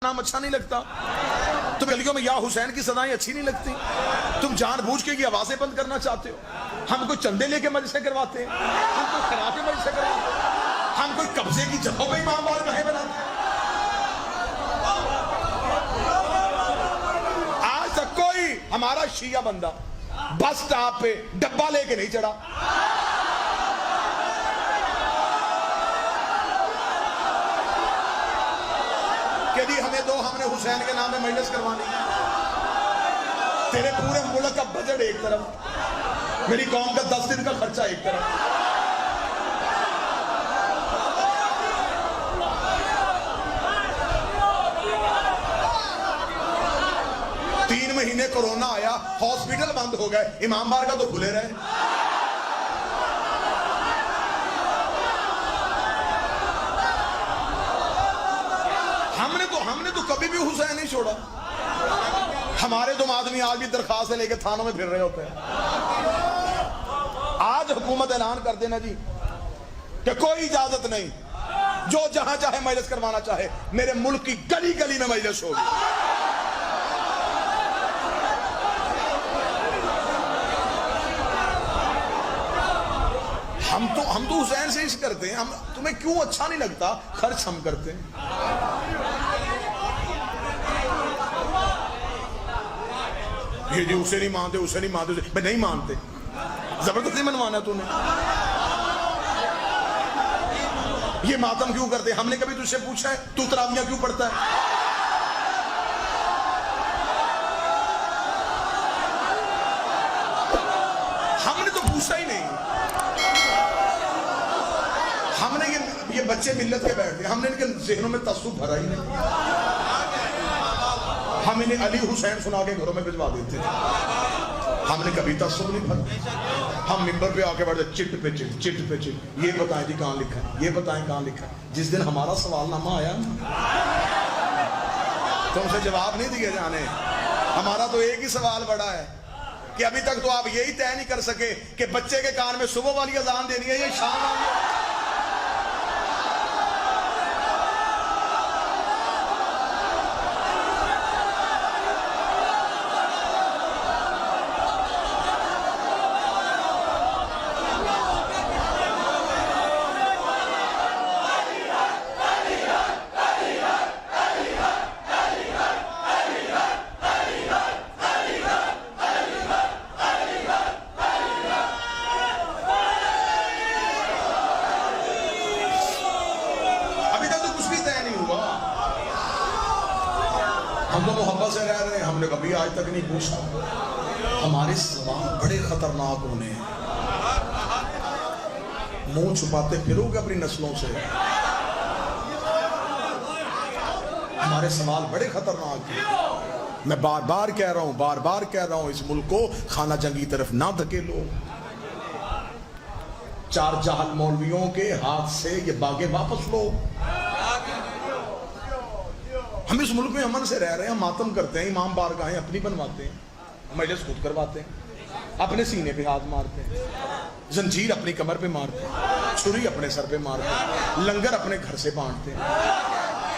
नाम अच्छा नहीं लगता? तुम गलियों में या हुसैन की सदाएं अच्छी नहीं लगती? तुम जानबूझ के ये आवाजें बंद करना चाहते हो? हम कोई चंदे लेके मजलिसें करवाते हैं? हम कोई खराबे मजलिसें करवाते हैं? हम कोई कब्जे की जगहों पे इमाम बार कहे बनाते हैं? आज तक कोई हमारा शिया बंदा बस स्टॉप पे डब्बा लेके नहीं चढ़ा। कि जी हमें दो, हमने हुसैन के नाम में मजलिस करवानी। तेरे पूरे मुल्क का बजट एक तरफ, मेरी कौम का 10 दिन का खर्चा एक तरफ। 3 महीने कोरोना आया, हॉस्पिटल बंद हो गए, इमाम बार का तो खुले रहे। हमने तो कभी भी हुसैन नहीं छोड़ा। हमारे तुम आदमी आज भी दरखास्त लेके थानों में फिर रहे होते हैं। आज हुकूमत ऐलान कर देना जी कि कोई इजाजत नहीं, जो जहां चाहे मजलिस करवाना चाहे, मेरे मुल्क की गली गली में मजलिस होगी। हम तो हुसैन से इश्क करते हैं। हम तुम्हें क्यों अच्छा नहीं लगता? खर्च हम करते हैं। ये जी उसे नहीं मानते, उसे नहीं मानते, भाई नहीं मानते, जबरदस्ती मनवाना तूने। ये मातम क्यों करते? हमने कभी तुझसे पूछा है तू तरावियां क्यों पढ़ता है? हमने तो पूछा ही नहीं। हमने ये बच्चे मिल्लत के बैठते, हमने इनके जहनों में तस्सुब भरा ही नहीं। हम इन्हें अली हुसैन सुना के घरों में भिजवा देते थे। हमने कभी तस्सुब नहीं भरा। हम मिंबर पे आके बैठते, चिट पे चिट, चिट पे चिट, ये बताएं जी कहां लिखा है, ये बताएं कहां लिखा है। जिस दिन हमारा सवालनामा आया तुमसे जवाब नहीं दिए जाने। हमारा तो एक ही सवाल बड़ा है कि अभी तक तो आप यही तय नहीं कर सके कि बच्चे के कान में सुबह वाली अजान देनी है या शाम वाली। हम तो मोहब्बत से रह रहे हैं, हमने कभी आज तक नहीं पूछा। हमारे सवाल बड़े खतरनाक होने हैं। मुंह छुपाते फिरोगे अपनी नस्लों से। हमारे सवाल बड़े खतरनाक हैं। मैं बार बार कह रहा हूं, बार बार कह रहा हूं, इस मुल्क को खाना जंगी तरफ ना धकेलो। 4 जाहल मौलवियों के हाथ से ये बागे वापस लो। हम इस मुल्क में अमन से रह रहे हैं, मातम करते हैं, इमाम बारगाहें अपनी बनवाते हैं, मजलिस खुद करवाते हैं, अपने सीने पे हाथ मारते हैं, जंजीर अपनी कमर पे मारते हैं, छुरी अपने सर पे मारते हैं, लंगर अपने घर से बांटते हैं।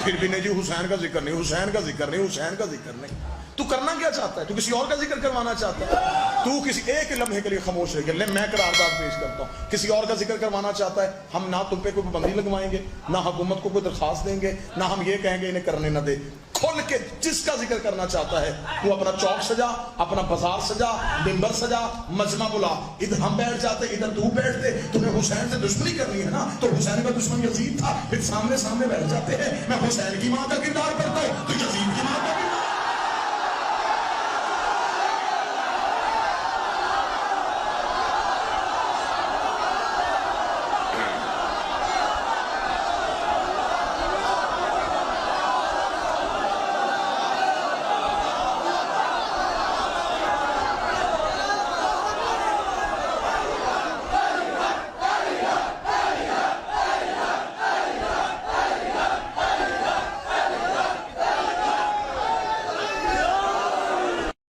फिर भी नहीं जी हुसैन का जिक्र नहीं, हुसैन का जिक्र नहीं, हुसैन का जिक्र नहीं। तू करना क्या चाहता है? तू किसी और का जिक्र करवाना चाहता है? तू किसी एक लम्हे के लिए खामोश रह गया, मैं करारदाद पेश करता हूँ। किसी और का जिक्र करवाना चाहता है, हम ना तुम पे कोई पाबंदी लगवाएंगे, ना हुकूमत को कोई दरखास्त देंगे, ना हम ये कहेंगे इन्हें करने ना दे। खुल के जिसका जिक्र करना चाहता है तू अपना चौक सजा, अपना बाजार सजा, मिंबर सजा, मजमा बुला। इधर हम बैठ जाते, इधर तू बैठते। तुम्हें हुसैन से दुश्मनी करनी है ना, तो हुसैन का दुश्मन यजीद था, फिर सामने सामने बैठ जाते हैं। मैं हुसैन की मां का किरदार करता हूँ,